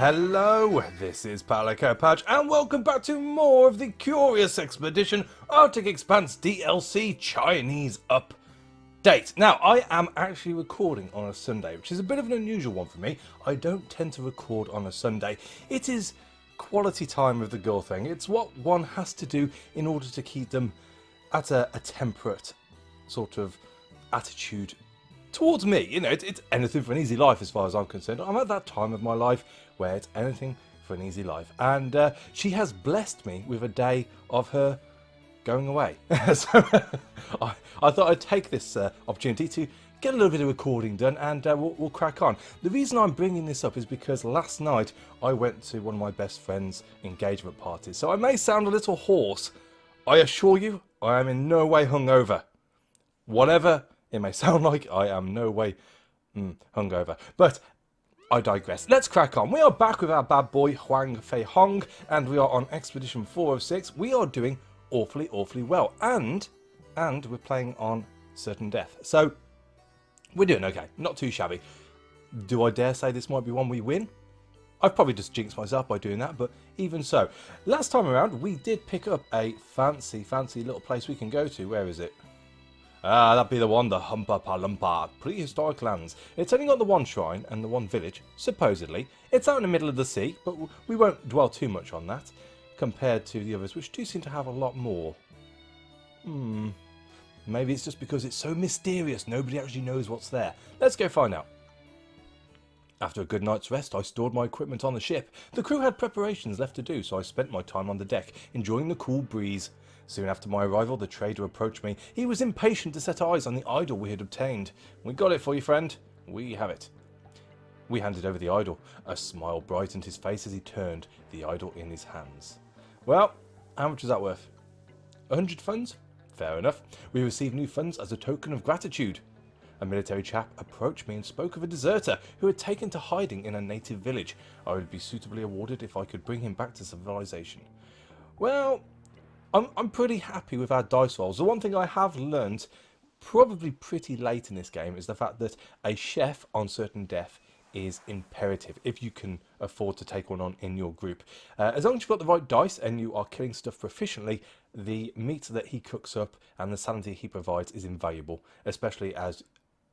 Hello, this is Palico Patch, and welcome back to more of the Curious Expedition Arctic Expanse DLC Chinese Update. Now, I am actually recording on a Sunday, which is a bit of an unusual one for me. I don't tend to record on a Sunday. It is quality time with the girl thing. It's what one has to do in order to keep them at a temperate sort of attitude towards me. You know, it's anything for an easy life as far as I'm concerned. I'm at that time of my life where it's anything for an easy life. And she has blessed me with a day of her going away. So I thought I'd take this opportunity to get a little bit of recording done, and we'll crack on. The reason I'm bringing this up is because last night I went to one of my best friend's engagement parties. So I may sound a little hoarse. I assure you, I am in no way hungover. Whatever it may sound like, I am no way hungover. But I digress. Let's crack on. We are back with our bad boy Huang Feihong, and we are on Expedition 4 of 6. We are doing awfully well, and we're playing on certain death. So we're doing okay. Not too shabby. Do I dare say this might be one we win? I've probably just jinxed myself by doing that, but even so. Last time around, we did pick up a fancy little place we can go to. Where is it? That'd be the one, the Humpa Palumpa, prehistoric lands. It's only got the one shrine and the one village, supposedly. It's out in the middle of the sea, but we won't dwell too much on that, compared to the others, which do seem to have a lot more. Maybe it's just because it's so mysterious, nobody actually knows what's there. Let's go find out. After a good night's rest, I stored my equipment on the ship. The crew had preparations left to do, so I spent my time on the deck, enjoying the cool breeze. Soon after my arrival, the trader approached me. He was impatient to set eyes on the idol we had obtained. We got it for you, friend. We have it. We handed over the idol. A smile brightened his face as he turned the idol in his hands. Well, how much is that worth? 100 funds? Fair enough. We received new funds as a token of gratitude. A military chap approached me and spoke of a deserter who had taken to hiding in a native village. I would be suitably awarded if I could bring him back to civilization. Well, I'm pretty happy with our dice rolls. The one thing I have learned, probably pretty late in this game, is the fact that a chef on certain death is imperative if you can afford to take one on in your group. As long as you've got the right dice and you are killing stuff proficiently, the meat that he cooks up and the sanity he provides is invaluable, especially as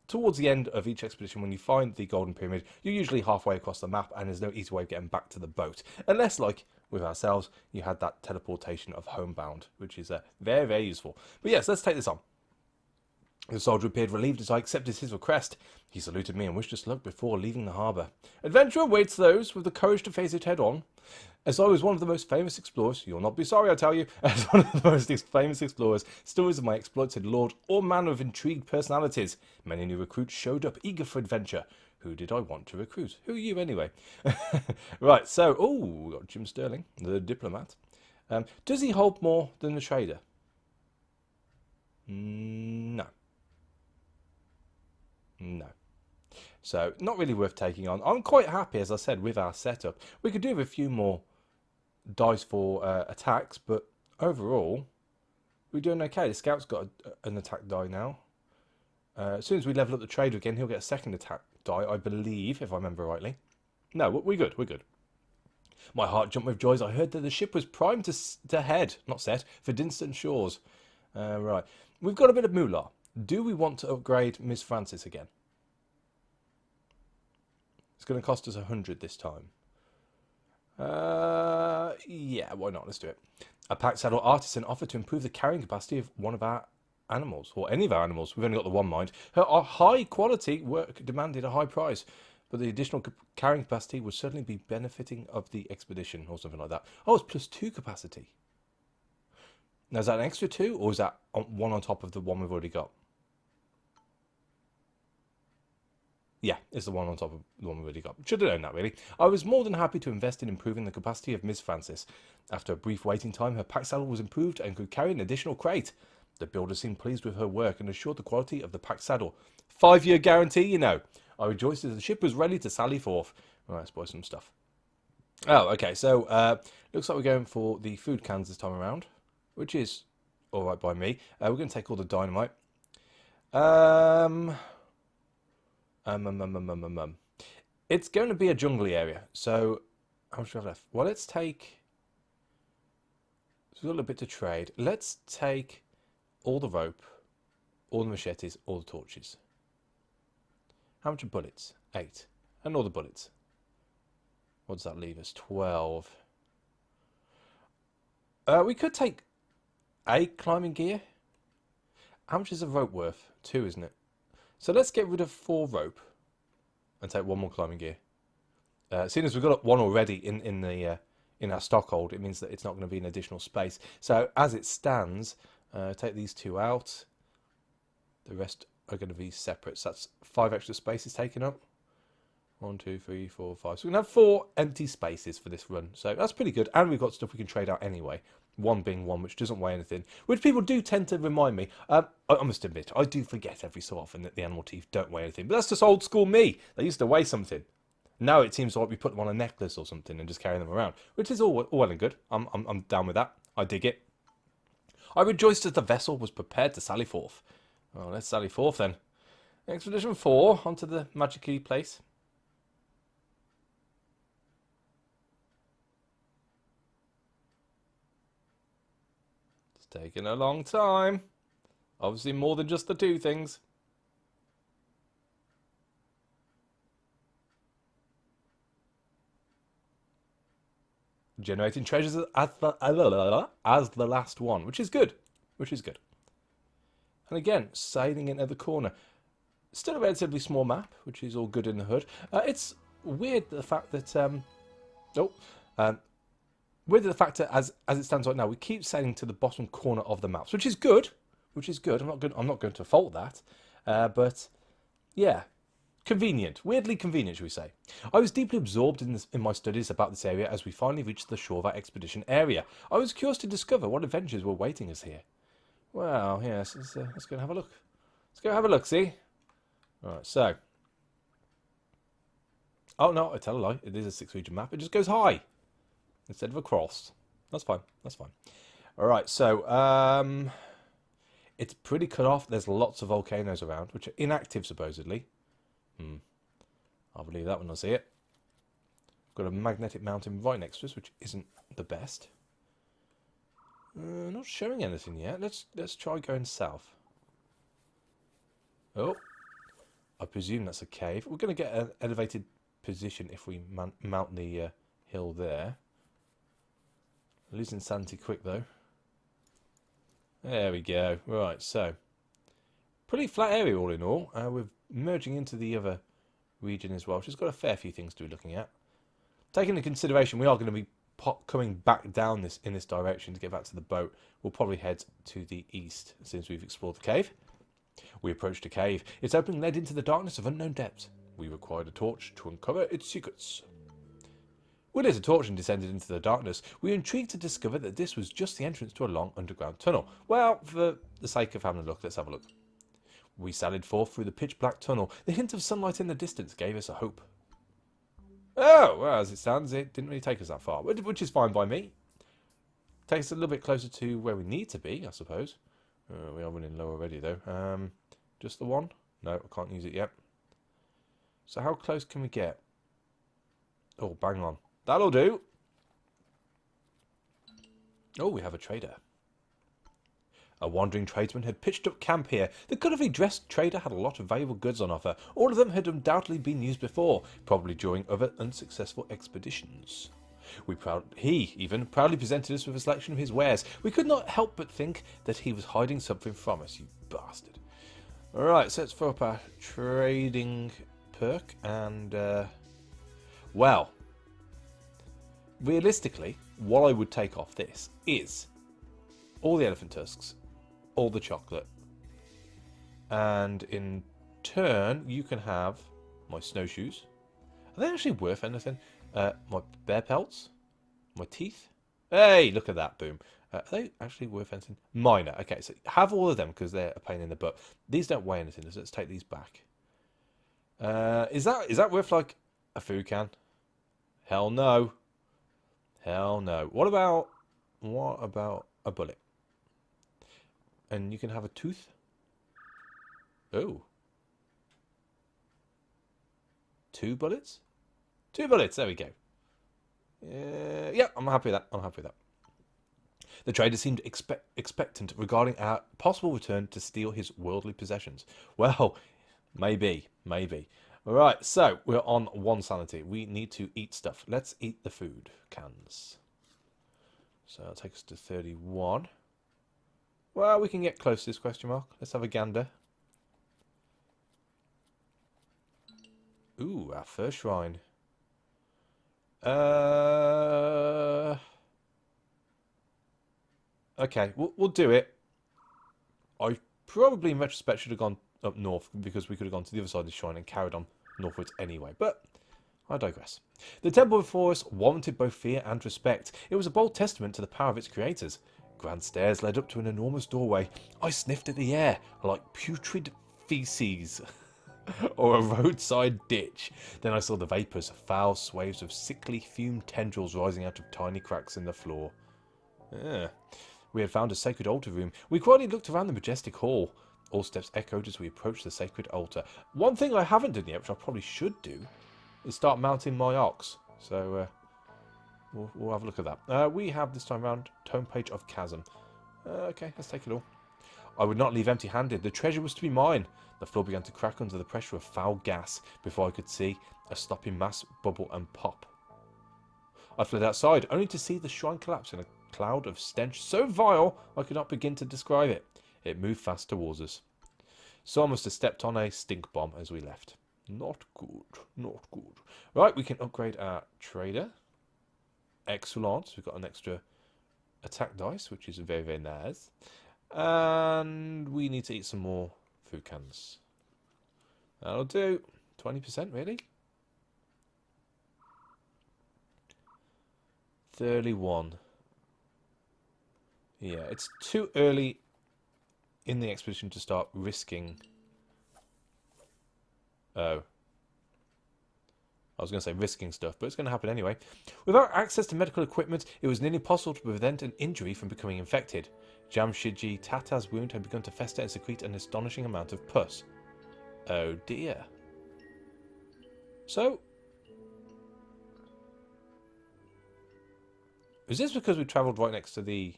towards the end of each expedition, when you find the Golden Pyramid, you're usually halfway across the map and there's no easy way of getting back to the boat. Unless, like with ourselves, you had that teleportation of homebound, which is very useful. But yes, let's take this on. The soldier appeared relieved as I accepted his request. He saluted me and wished us luck before leaving the harbour. Adventure awaits those with the courage to face it head on. As I was one of the most famous explorers, you'll not be sorry I tell you, as one of the most famous explorers, stories of my exploits had lured all manner of intrigued personalities. Many new recruits showed up eager for adventure. Who did I want to recruit? Who are you anyway? Right, so, we got Jim Sterling, the diplomat. Does he hold more than the trader? No. So, not really worth taking on. I'm quite happy, as I said, with our setup. We could do with a few more dice for attacks, but overall, we're doing okay. The scout's got an attack die now. As soon as we level up the trader again, he'll get a second attack die, I believe, if I remember rightly. No, we're good, My heart jumped with joy as I heard that the ship was primed to head, not set, for distant shores. Right, we've got a bit of moolah. Do we want to upgrade Miss Francis again? It's going to cost us 100 this time. Yeah, why not? Let's do it. A pack saddle artisan offered to improve the carrying capacity of one of our animals, or any of our animals. We've only got the one, mind. Her high quality work demanded a high price, but the additional carrying capacity would certainly be benefiting of the expedition, or something like that. Oh, it's +2 capacity. Now, is that an extra 2, or is that one on top of the one we've already got? Yeah, it's the one on top of the one we've already got. Should have known that, really. I was more than happy to invest in improving the capacity of Miss Francis. After a brief waiting time, her pack saddle was improved and could carry an additional crate. The builder seemed pleased with her work and assured the quality of the pack saddle. 5-year guarantee, you know. I rejoiced as the ship was ready to sally forth. Right, let's buy some stuff. Oh, okay, so looks like we're going for the food cans this time around, which is all right by me. We're going to take all the dynamite. It's going to be a jungly area, so How much do we have left? Well, let's take... So we've got a little bit to trade. Let's take all the rope, all the machetes, all the torches. How much are bullets? 8. And all the bullets. What does that leave us? 12. We could take 8 climbing gear. How much is a rope worth? 2, isn't it? So let's get rid of 4 rope and take 1 more climbing gear. Seeing as we've got 1 already in our stockhold, it means that it's not going to be an additional space. So as it stands, take these 2 out. The rest are going to be separate. So that's 5 extra spaces taken up. 1, 2, 3, 4, 5. So we can have 4 empty spaces for this run. So that's pretty good. And we've got stuff we can trade out anyway. 1 being 1, which doesn't weigh anything. Which people do tend to remind me. I must admit, I do forget every so often that the animal teeth don't weigh anything. But that's just old school me. They used to weigh something. Now it seems like we put them on a necklace or something and just carry them around. Which is all well and good. I'm down with that. I dig it. I rejoiced as the vessel was prepared to sally forth. Well, let's sally forth then. Expedition 4, onto the magic-y place. It's taken a long time. Obviously more than just the 2 things. Generating treasures as the last one, which is good. Which is good. And again, sailing into the corner. Still a relatively small map, which is all good in the hood. It's weird the fact that weird the fact that as it stands right now, we keep sailing to the bottom corner of the maps, which is good. Which is good. I'm not going to fault that. But yeah, convenient. Weirdly convenient, shall we say. I was deeply absorbed in my studies about this area as we finally reached the shore of our expedition area. I was curious to discover what adventures were waiting us here. Well, yes, let's go and have a look. Let's go have a look, see? Alright, so. Oh, no, I tell a lie. It is a 6-region map. It just goes high instead of across. That's fine. That's fine. Alright, so, it's pretty cut off. There's lots of volcanoes around, which are inactive, supposedly. I'll believe that when I see it. Got a magnetic mountain right next to us, which isn't the best. Not showing anything yet. Let's try going south. Oh, I presume that's a cave. We're going to get an elevated position if we mount the hill there. Losing sanity quick though. There we go. Right, so pretty flat area all in all. We're merging into the other region as well, which has got a fair few things to be looking at. Taking into consideration, we are going to be coming back down in this direction to get back to the boat. We'll probably head to the east as soon as we've explored the cave. We approached a cave. Its opening led into the darkness of unknown depths. We required a torch to uncover its secrets. We lit a torch and descended into the darkness. We were intrigued to discover that this was just the entrance to a long underground tunnel. Well, for the sake of having a look, let's have a look. We sallied forth through the pitch-black tunnel. The hint of sunlight in the distance gave us a hope. Oh, well, as it stands, it didn't really take us that far, which is fine by me. Takes us a little bit closer to where we need to be, I suppose. We are running low already, though. Just the one? No, I can't use it yet. So how close can we get? Oh, bang on. That'll do. Oh, we have a trader. A wandering tradesman had pitched up camp here. The colourfully dressed trader had a lot of valuable goods on offer. All of them had undoubtedly been used before, probably during other unsuccessful expeditions. He even proudly presented us with a selection of his wares. We could not help but think that he was hiding something from us, you bastard. Alright, so let's throw up our trading perk and, well, realistically, what I would take off this is all the elephant tusks, all the chocolate, and in turn you can have my snowshoes. Are they actually worth anything? My bear pelts, my teeth. Hey, look at that, boom. Are they actually worth anything? Minor. Okay, so have all of them because they're a pain in the butt. These don't weigh anything, so let's take these back. Is that worth like a food can? Hell no. Hell no. What about a bullet? And you can have a tooth. Oh. 2 bullets? 2 bullets, there we go. Yeah, I'm happy with that. I'm happy with that. The trader seemed expectant regarding our possible return to steal his worldly possessions. Well, maybe, maybe. All right, so we're on 1 sanity. We need to eat stuff. Let's eat the food cans. So that'll take us to 31. Well, we can get close to this question mark. Let's have a gander. Ooh, our first shrine. Okay, we'll do it. I probably, in retrospect, should have gone up north because we could have gone to the other side of the shrine and carried on northwards anyway. But I digress. The temple before us warranted both fear and respect. It was a bold testament to the power of its creators. Grand stairs led up to an enormous doorway. I sniffed at the air like putrid feces. Or a roadside ditch. Then I saw the vapours, foul swaths of sickly fumed tendrils rising out of tiny cracks in the floor. We had found a sacred altar room. We quietly looked around the majestic hall. All steps echoed as we approached the sacred altar. One thing I haven't done yet, which I probably should do, is start mounting my ox. So we'll have a look at that. We have this time round Tome Page of Chasm. Okay, let's take it all. I would not leave empty-handed. The treasure was to be mine. The floor began to crack under the pressure of foul gas before I could see a stopping mass bubble and pop. I fled outside, only to see the shrine collapse in a cloud of stench so vile I could not begin to describe it. It moved fast towards us. Someone must have stepped on a stink bomb as we left. Not good, not good. Right, we can upgrade our trader. Excellent. We've got an extra attack dice, which is very, very nice. And we need to eat some more food cans. That'll do. 20%, really? 31. Yeah, it's too early in the expedition to start risking... Oh. I was going to say risking stuff, but it's going to happen anyway. Without access to medical equipment, it was nearly impossible to prevent an injury from becoming infected. Jamshidji Tata's wound had begun to fester and secrete an astonishing amount of pus. Oh dear. So... is this because we travelled right next to the...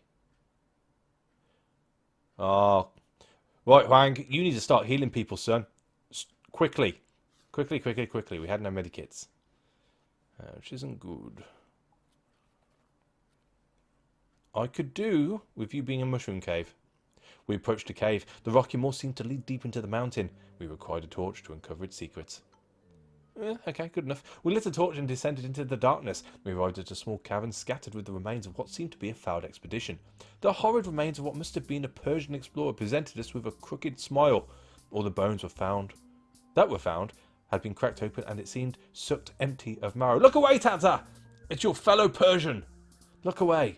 Oh. Right, Huang, you need to start healing people, son. Quickly. Quickly, quickly, quickly. We had no medikits. Which isn't good. I could do with you being a mushroom cave. We approached a cave. The rocky moor seemed to lead deep into the mountain. We required a torch to uncover its secrets. Okay, good enough. We lit a torch and descended into the darkness. We arrived at a small cavern scattered with the remains of what seemed to be a failed expedition. The horrid remains of what must have been a Persian explorer presented us with a crooked smile. All the bones were found had been cracked open, and it seemed sucked empty of marrow. Look away, Tata! It's your fellow Persian! Look away.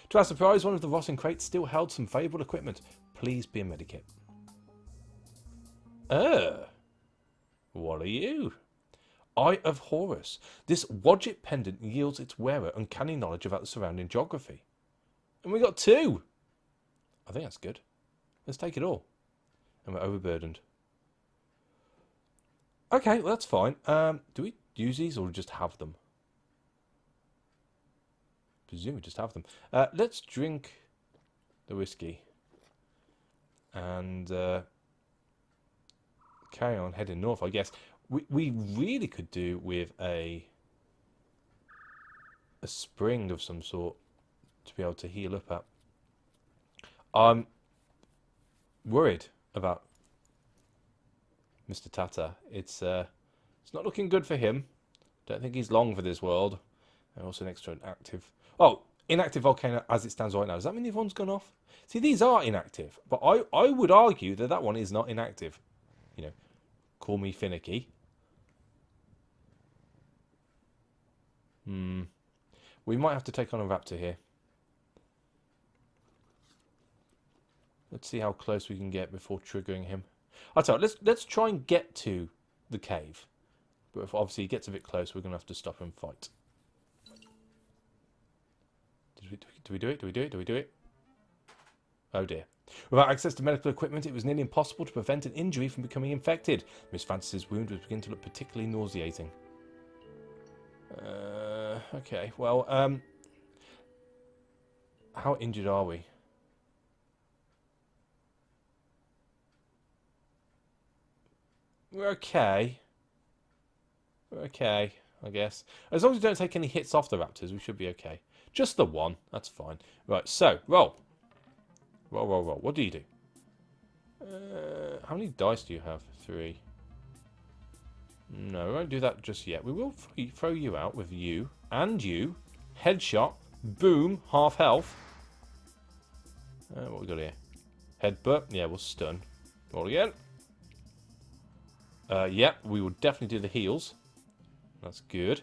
To our surprise, one of the rotting crates still held some valuable equipment. Please be a medikit. What are you? Eye of Horus. This Wadjet pendant yields its wearer uncanny knowledge about the surrounding geography. And we got 2! I think that's good. Let's take it all. And we're overburdened. Okay, well, that's fine. Do we use these or just have them? Presume we just have them. Let's drink the whiskey. And carry on heading north, I guess. We really could do with a spring of some sort to be able to heal up at. I'm worried about Mr. Tata. It's not looking good for him. Don't think he's long for this world. And also next to an active... Oh, inactive volcano as it stands right now. Does that mean the other one's gone off? See, these are inactive. But I would argue that that one is not inactive. You know, call me finicky. We might have to take on a raptor here. Let's see how close we can get before triggering him. I'll tell you, let's try and get to the cave. But if obviously he gets a bit close, we're going to have to stop and fight. Do we do it? Do we do it? Do we do it? Oh dear. Without access to medical equipment, it was nearly impossible to prevent an injury from becoming infected. Miss Francis's wound was beginning to look particularly nauseating. Okay, well, how injured are we? We're okay. We're okay, I guess. As long as we don't take any hits off the raptors, we should be okay. Just the one. That's fine. Right, so, roll. Roll, roll, roll. What do you do? How many dice do you have? 3. No, we won't do that just yet. We will throw you out with you and you. Headshot. Boom. Half health. What we got here? Headbutt. Yeah, we'll stun. Roll again. Yeah, we will definitely do the heals. That's good.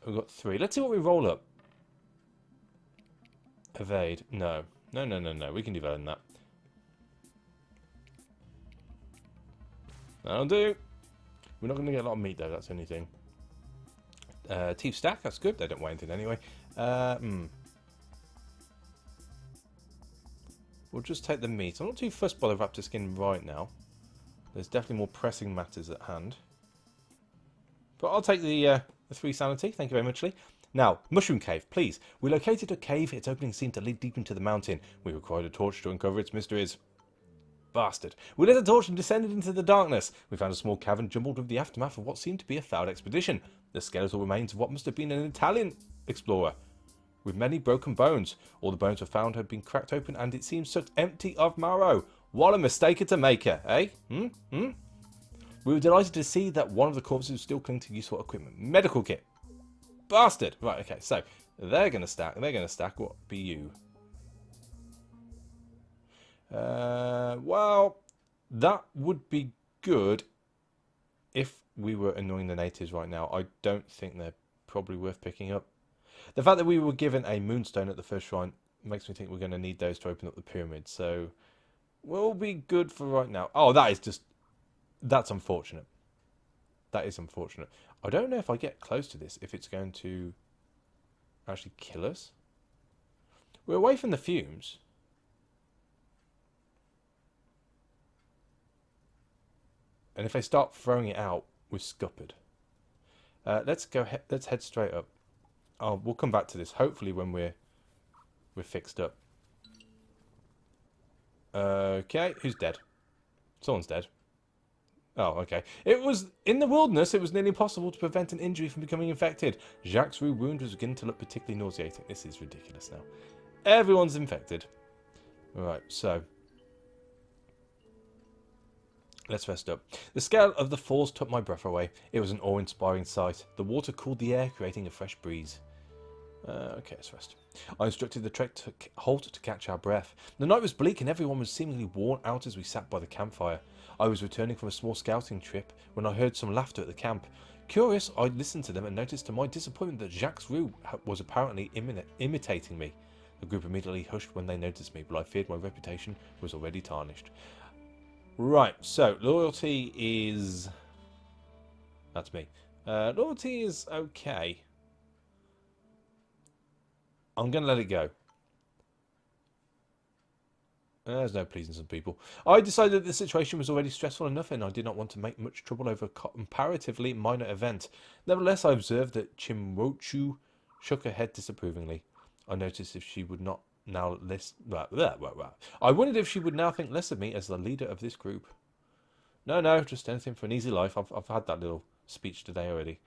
We've got 3. Let's see what we roll up. Evade. No. No, no, no, no. We can do better than that. That'll do. We're not going to get a lot of meat, though. That's the only thing. Teeth stack. That's good. They don't weigh anything anyway. We'll just take the meat. I'm not too fussed by the raptor skin right now. There's definitely more pressing matters at hand. But I'll take the 3 sanity. Thank you very much, Lee. Now, Mushroom Cave, please. We located a cave. Its opening seemed to lead deep into the mountain. We required a torch to uncover its mysteries. Bastard. We lit a torch and descended into the darkness. We found a small cavern jumbled with the aftermath of what seemed to be a failed expedition. The skeletal remains of what must have been an Italian explorer, with many broken bones. All the bones were found had been cracked open, and it seemed sucked empty of marrow. What a mistake to make, eh? We were delighted to see that one of the corpses was still clinging to useful equipment. Medical kit. Bastard. Right, okay, so they're going to stack. They're going to stack. What be you? Well, that would be good if we were annoying the natives right now. I don't think they're probably worth picking up. The fact that we were given a moonstone at the first shrine makes me think we're going to need those to open up the pyramid. So we'll be good for right now. Oh, that's unfortunate. That is unfortunate. I don't know if I get close to this, if it's going to actually kill us. We're away from the fumes. And if they start throwing it out, we're scuppered. Let's head straight up. We'll come back to this hopefully when we're fixed up. Okay, who's dead? Someone's dead. Oh, okay. It was in the wilderness. It was nearly impossible to prevent an injury from becoming infected. Jacques' wound was beginning to look particularly nauseating. This is ridiculous now. Everyone's infected. Right, so let's rest up. The scale of the falls took my breath away. It was an awe-inspiring sight. The water cooled the air, creating a fresh breeze. Okay, let's rest. I instructed the trek to halt to catch our breath. The night was bleak and everyone was seemingly worn out as we sat by the campfire. I was returning from a small scouting trip when I heard some laughter at the camp. Curious, I listened to them and noticed to my disappointment that Jacques Roux was apparently imitating me. The group immediately hushed when they noticed me, but I feared my reputation was already tarnished. Right, so loyalty is... That's me. Loyalty is okay. I'm going to let it go. There's no pleasing some people. I decided that the situation was already stressful enough and I did not want to make much trouble over a comparatively minor event. Nevertheless, I observed that Chimwochu shook her head disapprovingly. I noticed if she would not now list... I wondered if she would now think less of me as the leader of this group. No, just anything for an easy life. I've had that little speech today already.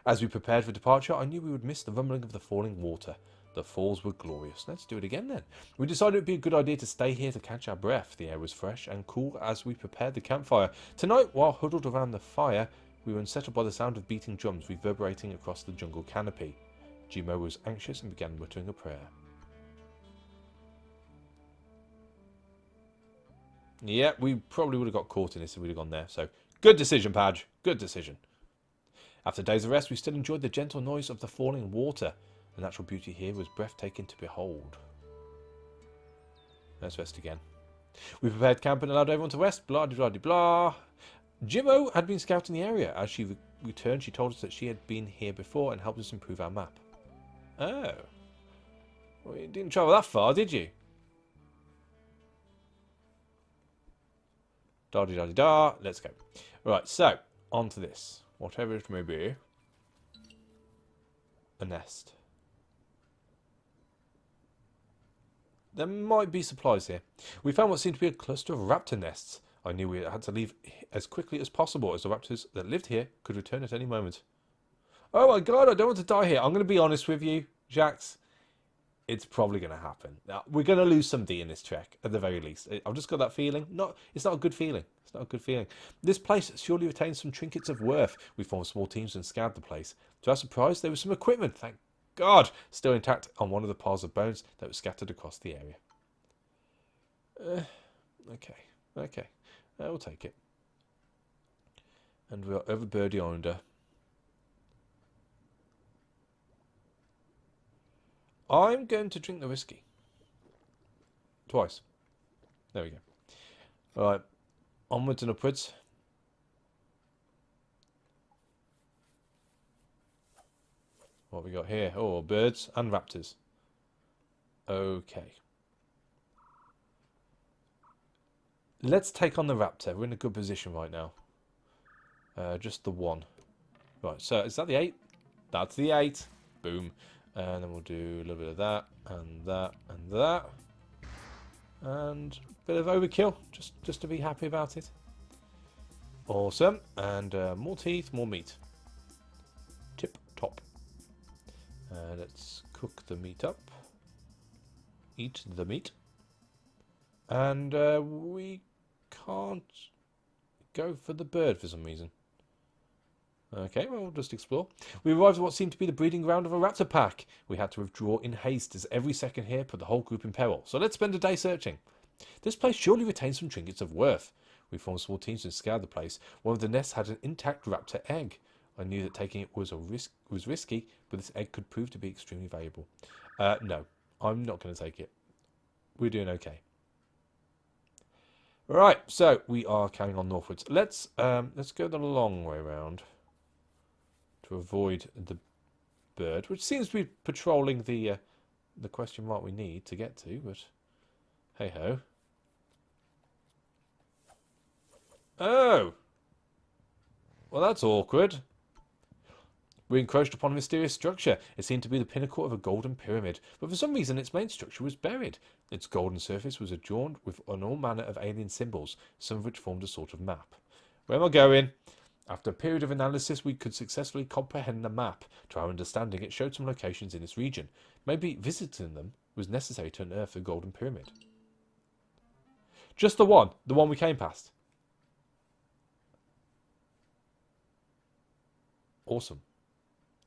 As we prepared for departure, I knew we would miss the rumbling of the falling water. The falls were glorious. Let's do it again then. We decided it would be a good idea to stay here to catch our breath. The air was fresh and cool as we prepared the campfire. Tonight, while huddled around the fire, we were unsettled by the sound of beating drums reverberating across the jungle canopy. Jimo was anxious and began muttering a prayer. Yeah, we probably would have got caught in this if we'd have gone there. So, good decision, Padge. Good decision. After days of rest, we still enjoyed the gentle noise of the falling water. The natural beauty here was breathtaking to behold. Let's rest again. We prepared camp and allowed everyone to rest. Blah, blah, blah, blah. Jimmo had been scouting the area. As she returned, she told us that she had been here before and helped us improve our map. Oh. Well, you didn't travel that far, did you? Da-di-da-di-da. Let's go. Right, so, on to this. whatever it may be. A nest. There might be supplies here. We found what seemed to be a cluster of raptor nests. I knew we had to leave as quickly as possible, as the raptors that lived here could return at any moment. Oh my god, I don't want to die here. I'm going to be honest with you, Jacques. It's probably going to happen. Now, we're going to lose somebody in this trek, at the very least. I've just got that feeling. It's not a good feeling. It's not a good feeling. This place surely retains some trinkets of worth. We formed small teams and scoured the place. To our surprise, there was some equipment, thank God, still intact on one of the piles of bones that was scattered across the area. Okay. We'll take it. And we're over Birdie Islander. I'm going to drink the whiskey. Twice. There we go. Alright. Onwards and upwards. What have we got here? Oh, birds and raptors. Okay. Let's take on the raptor. We're in a good position right now. Just the one. Right, so is that the 8? That's the 8. Boom. And then we'll do a little bit of that, and that, and that. And a bit of overkill, just to be happy about it. Awesome. And more teeth, more meat. Tip top. Let's cook the meat up. Eat the meat. And we can't go for the bird for some reason. Okay, well, we'll just explore. We arrived at what seemed to be the breeding ground of a raptor pack. We had to withdraw in haste, as every second here put the whole group in peril. So let's spend a day searching. This place surely retains some trinkets of worth. We formed small teams and scoured the place. One of the nests had an intact raptor egg. I knew that taking it was risky, but this egg could prove to be extremely valuable. No, I'm not going to take it. We're doing okay. Right, so we are carrying on northwards. Let's go the long way around to avoid the bird, which seems to be patrolling the question mark we need to get to, but hey ho. Oh! Well, that's awkward. We encroached upon a mysterious structure. It seemed to be the pinnacle of a golden pyramid, but for some reason its main structure was buried. Its golden surface was adorned with all manner of alien symbols, some of which formed a sort of map. Where am I going? After a period of analysis, we could successfully comprehend the map. To our understanding, it showed some locations in this region. Maybe visiting them was necessary to unearth the golden pyramid. Just the one we came past. Awesome.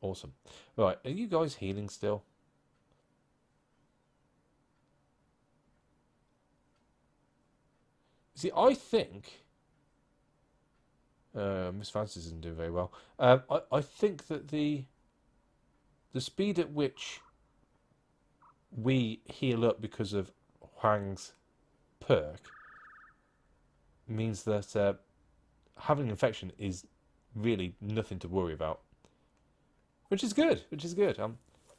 Awesome. Right, are you guys healing still? See, I think... Miss Francis isn't doing very well. I think that the speed at which we heal up because of Huang's perk means that having an infection is really nothing to worry about. Which is good.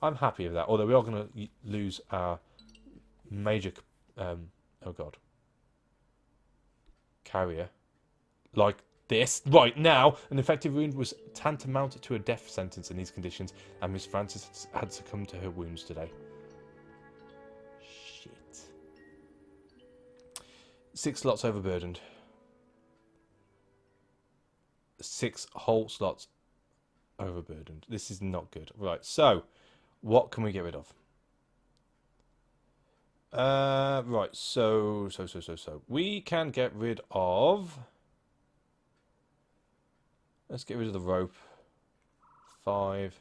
I'm happy with that. Although we are going to lose our major... oh god. Carrier. Like this right now. An infected wound was tantamount to a death sentence in these conditions, and Miss Francis had succumbed to her wounds today. Shit. 6 slots overburdened. 6 whole slots overburdened. This is not good. Right, so what can we get rid of? Right, so we can get rid of... Let's get rid of the rope. 5.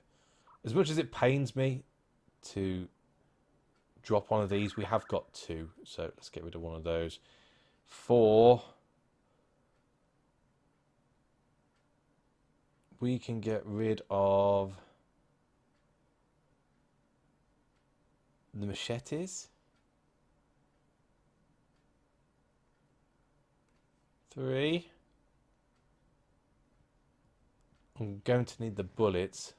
As much as it pains me to drop one of these, we have got 2. So let's get rid of one of those. 4. We can get rid of the machetes. 3. I'm going to need the bullets.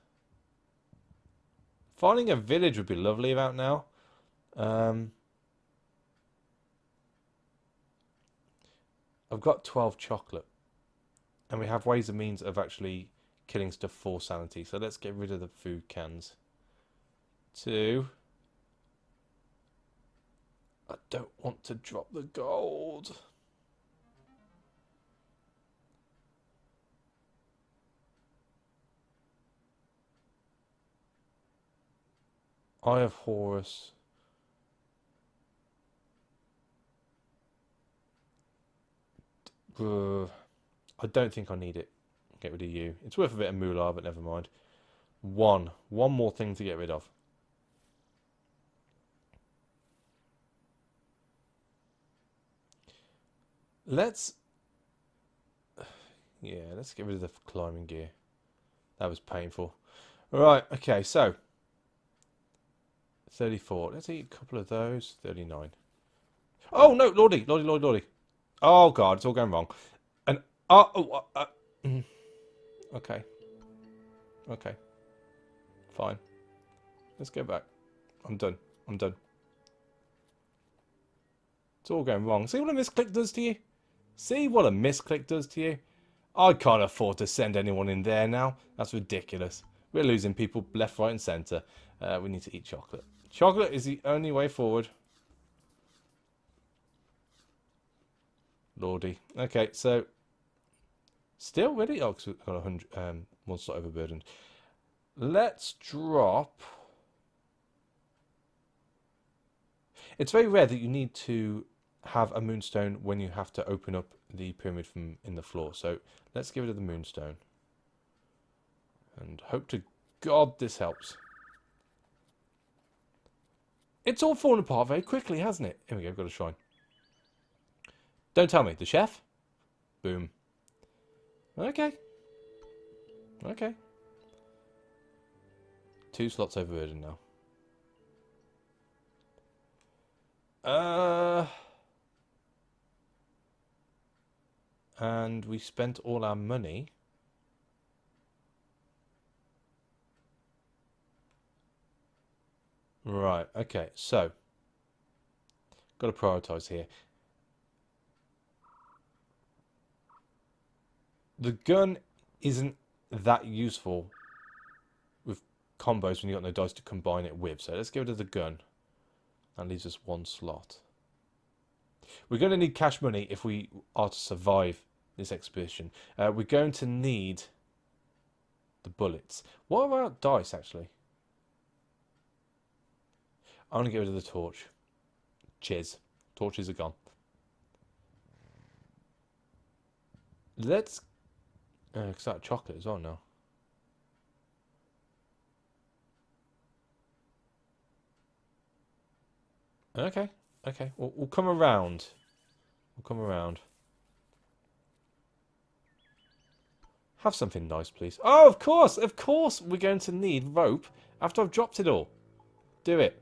Finding a village would be lovely about now. I've got 12 chocolate. And we have ways and means of actually killing stuff for sanity. So let's get rid of the food cans. 2. I don't want to drop the gold. Eye of Horus. I don't think I need it. Get rid of you. It's worth a bit of moolah, but never mind. One more thing to get rid of. Let's get rid of the climbing gear. That was painful. Right, okay, so 34. Let's eat a couple of those. 39. Oh no, lordy. Oh god, it's all going wrong. And okay. Okay. Fine. Let's go back. I'm done. It's all going wrong. See what a misclick does to you? See what a misclick does to you? I can't afford to send anyone in there now. That's ridiculous. We're losing people left, right and centre. We need to eat chocolate. Chocolate is the only way forward. Lordy. Okay, so... Still ready? Oh, because we've got 100... one slot overburdened. Let's drop... It's very rare that you need to have a moonstone when you have to open up the pyramid from in the floor. So let's get rid of the moonstone. And hope to God this helps. It's all fallen apart very quickly, hasn't it? Here we go, got a shrine. Don't tell me. The chef? Boom. Okay. Okay. 2 slots overburdened now. And we spent all our money. Right, okay, so got to prioritize here. The gun isn't that useful with combos when you've got no dice to combine it with. So let's get rid of the gun. That leaves us 1 slot. We're going to need cash money if we are to survive this expedition. We're going to need the bullets. What about dice, actually? I'm going to get rid of the torch. Cheers. Torches are gone. Let's... Because that chocolate as well now. Okay. Okay. We'll come around. We'll come around. Have something nice, please. Oh, of course. Of course we're going to need rope after I've dropped it all. Do it.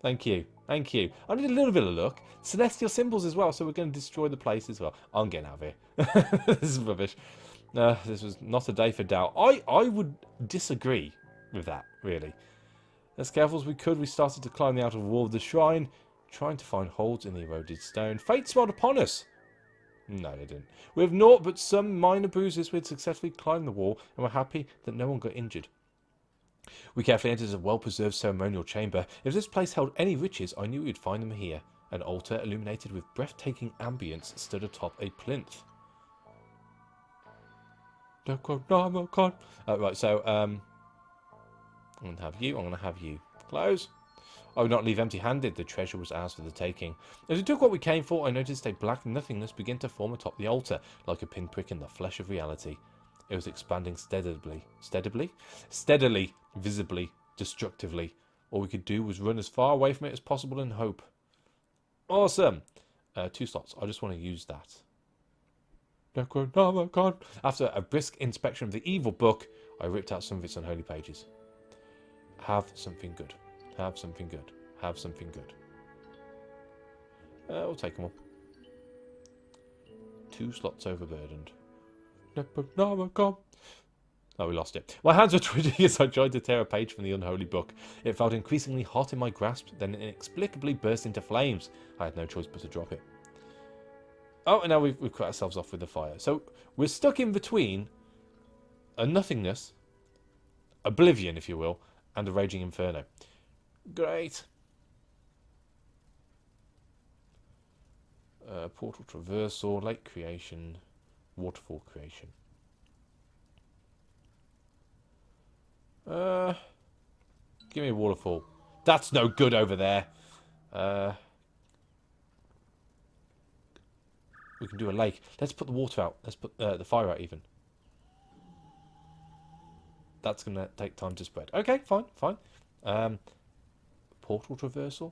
Thank you. Thank you. I need a little bit of luck. Celestial symbols as well, so we're going to destroy the place as well. I'm getting out of here. This is rubbish. This was not a day for doubt. I would disagree with that, really. As careful as we could, we started to climb the outer wall of the shrine, trying to find holes in the eroded stone. Fate smiled upon us. No, they didn't. With naught but some minor bruises, we had successfully climbed the wall and were happy that no one got injured. We carefully entered a well-preserved ceremonial chamber. If this place held any riches, I knew we would find them here. An altar illuminated with breathtaking ambience stood atop a plinth. Right, so, I'm going to have you, I'm going to have you. Close. I would not leave empty-handed. The treasure was ours for the taking. As we took what we came for, I noticed a black nothingness begin to form atop the altar, like a pinprick in the flesh of reality. It was expanding steadily, visibly, destructively. All we could do was run as far away from it as possible and hope. Awesome! 2 slots. I just want to use that. After a brisk inspection of the evil book, I ripped out some of its unholy pages. Have something good. Have something good. Have something good. We'll take them all. 2 slots overburdened. Oh, we lost it. My hands were twitching as I tried to tear a page from the unholy book. It felt increasingly hot in my grasp, then inexplicably burst into flames. I had no choice but to drop it. Oh, and now we've cut ourselves off with the fire. So we're stuck in between a nothingness, oblivion, if you will, and a raging inferno. Great. Portal traversal, lake creation, waterfall creation. Give me a waterfall. That's no good over there. We can do a lake. Let's put the water out. Let's put the fire out even. That's going to take time to spread. Okay, fine, fine. Portal traversal?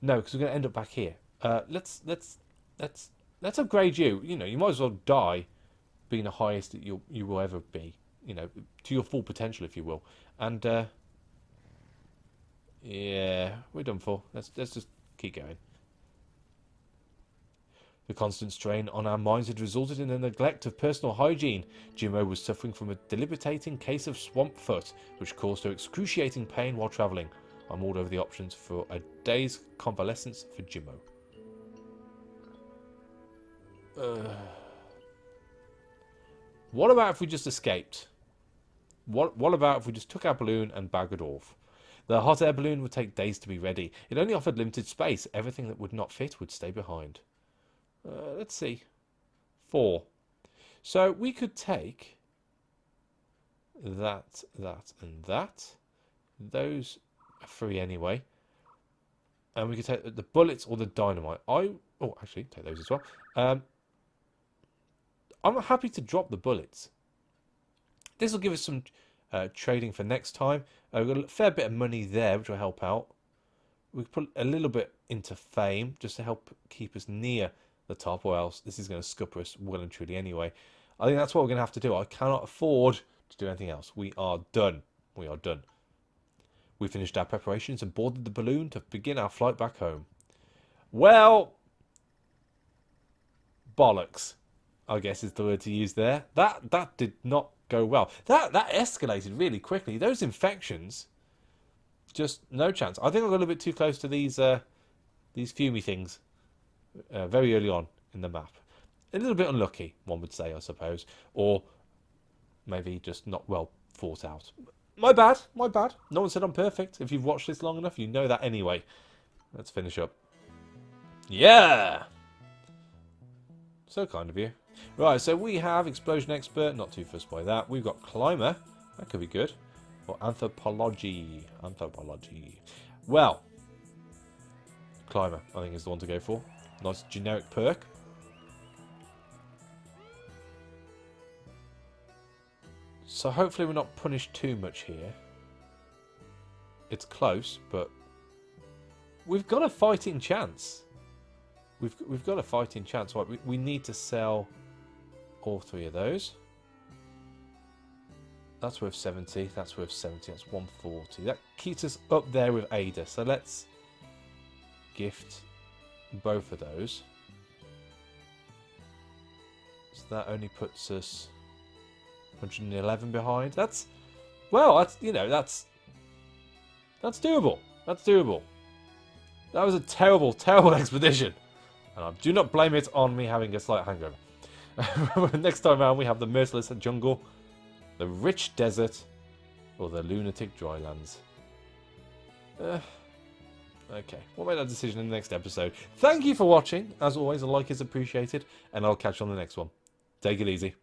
No, because we're going to end up back here. Let's upgrade you. You know, you might as well die being the highest that you will ever be. You know, to your full potential, if you will. And yeah, we're done for. Let's just keep going. The constant strain on our minds had resulted in a neglect of personal hygiene. Jimmo was suffering from a debilitating case of swamp foot, which caused her excruciating pain while travelling. I mulled over the options for a day's convalescence for Jimmo. What about if we just escaped? What about if we just took our balloon and baggered off? The hot air balloon would take days to be ready. It only offered limited space. Everything that would not fit would stay behind. Let's see. 4. So we could take that, and that. Those are free anyway. And we could take the bullets or the dynamite. Actually, take those as well. I'm happy to drop the bullets. This will give us some trading for next time. We've got a fair bit of money there, which will help out. We can put a little bit into fame, just to help keep us near the top, or else this is going to scupper us well and truly anyway. I think that's what we're going to have to do. I cannot afford to do anything else. We are done. We are done. We finished our preparations and boarded the balloon to begin our flight back home. Well, bollocks, I guess is the word to use there. That did not go well. That escalated really quickly. Those infections, just no chance. I think I got a little bit too close to these fumey things very early on in the map. A little bit unlucky, one would say, I suppose, or maybe just not well thought out. My bad, my bad. No one said I'm perfect. If you've watched this long enough, you know that anyway. Let's finish up. Yeah! So kind of you. Right, so we have Explosion Expert, not too fussed by that. We've got Climber, that could be good. Or Anthropology. Well, Climber, I think is the one to go for. Nice generic perk. So hopefully we're not punished too much here. It's close, but we've got a fighting chance. We've got a fighting chance. Right, we need to sell all 3 of those. That's worth 70. That's worth 70. That's 140. That keeps us up there with Ada. So let's gift both of those. So that only puts us 111 behind. That's doable. That's doable. That was a terrible, terrible expedition. And I do not blame it on me having a slight hangover. Next time around, we have the merciless jungle, the rich desert, or the lunatic drylands. Okay, we'll make that decision in the next episode. Thank you for watching. As always, a like is appreciated, and I'll catch you on the next one. Take it easy.